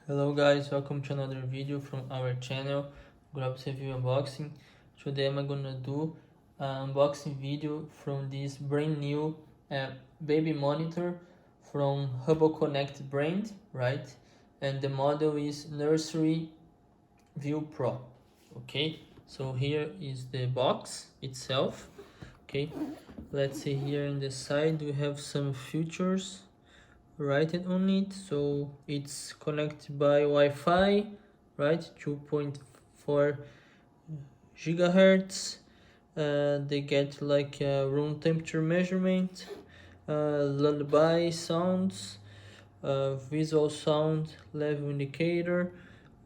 Hello guys, welcome to another video from our channel, Grobs Review Unboxing. Today I'm gonna do an unboxing video from this brand new baby monitor from HUBBLE Connected brand, right? And the model is NURSERY VIEW PRO. Okay, so here is the box itself. Okay, let's see, here in the side we have some features written on it. So it's connected by Wi-Fi, right? 2.4 gigahertz. They get like a room temperature measurement, lullaby sounds, visual sound level indicator,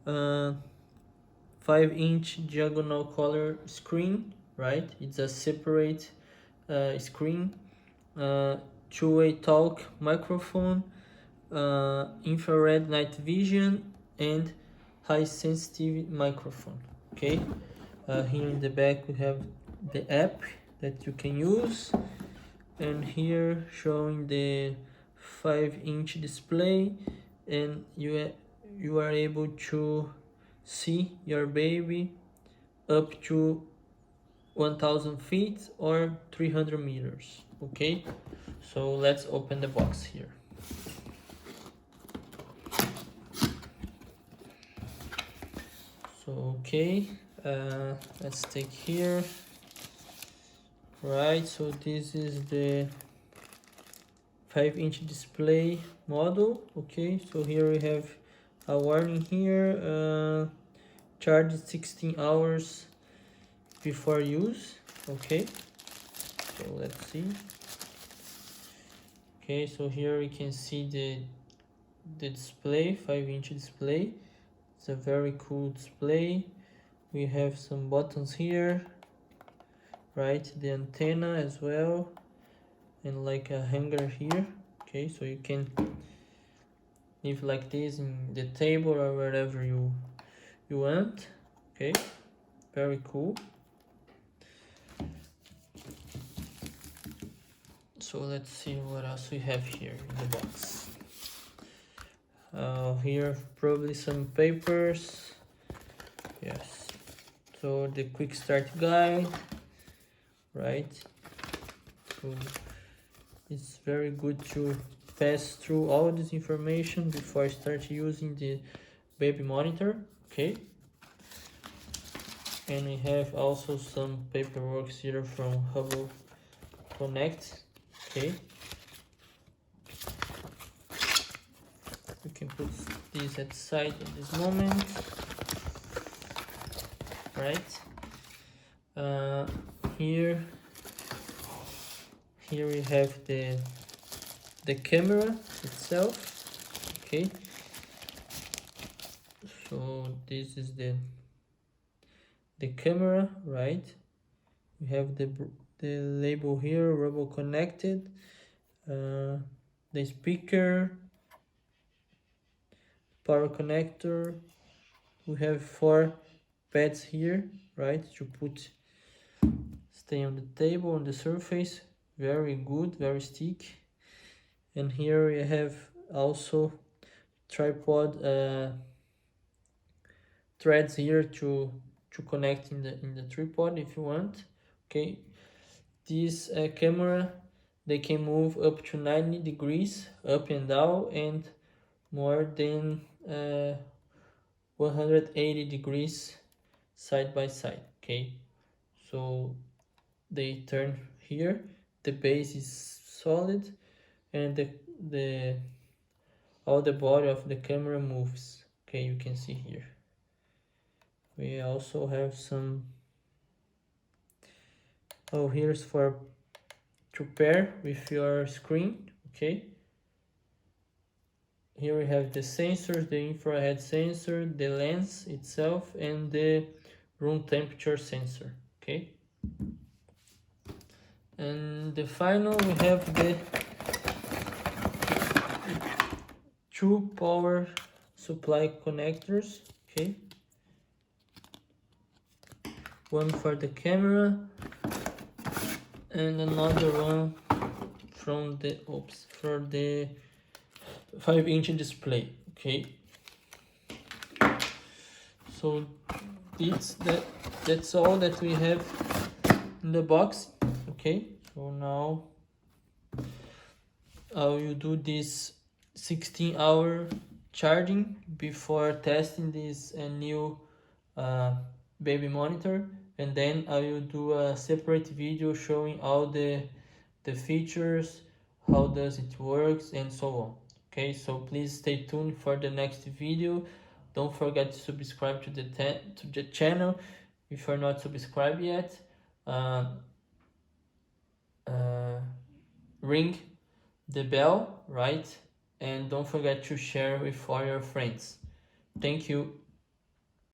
5-inch diagonal color screen, right? It's a separate screen, two-way talk microphone, infrared night vision, and high sensitivity microphone. Okay, here in the back we have the app that you can use, and here showing the 5-inch display, and you are able to see your baby up to 1000 feet or 300 meters. Okay, so let's open the box here. So okay, let's take here. Right, so this is the 5-inch display model. Okay, so here we have a warning here, charge 16 hours before use. Okay, so let's see. Okay, so here we can see the display, 5-inch display. It's a very cool display. We have some buttons here, right? The antenna as well, and like a hanger here. Okay, so you can leave like this in the table or wherever you want. Okay, very cool. So let's see what else we have here in the box. Here probably some papers. Yes, so the quick start guide, right? So it's very good to pass through all this information before I start using the baby monitor. Okay, and we have also some paperwork here from HUBBLE Connected. Okay, we can put this at the side at this moment, right? Here we have the camera itself. Okay, so this is the camera, right? We have the label here, HUBBLE Connected, the speaker, power connector. We have 4 pads here, right, to stay on the table, on the surface. Very good, very stick. And here we have also tripod threads here to connect in the tripod if you want. Okay, this camera, they can move up to 90 degrees up and down, and more than 180 degrees side by side. Okay, so they turn here, the base is solid, and all the body of the camera moves. Okay, you can see here. We also have some, here's for to pair with your screen. Okay, here we have the sensors, the infrared sensor, the lens itself, and the room temperature sensor. Okay, and the final, we have the 2 power supply connectors. Okay, one for the camera and another one from the for the 5-inch display. Okay, So that's all that we have in the box. Okay, so now I will do this 16-hour charging before testing this new baby monitor, and then I will do a separate video showing all the features, how does it works, and so on. Okay, so please stay tuned for the next video. Don't forget to subscribe to the channel if you're not subscribed yet. Ring the bell, right? And don't forget to share with all your friends. Thank you.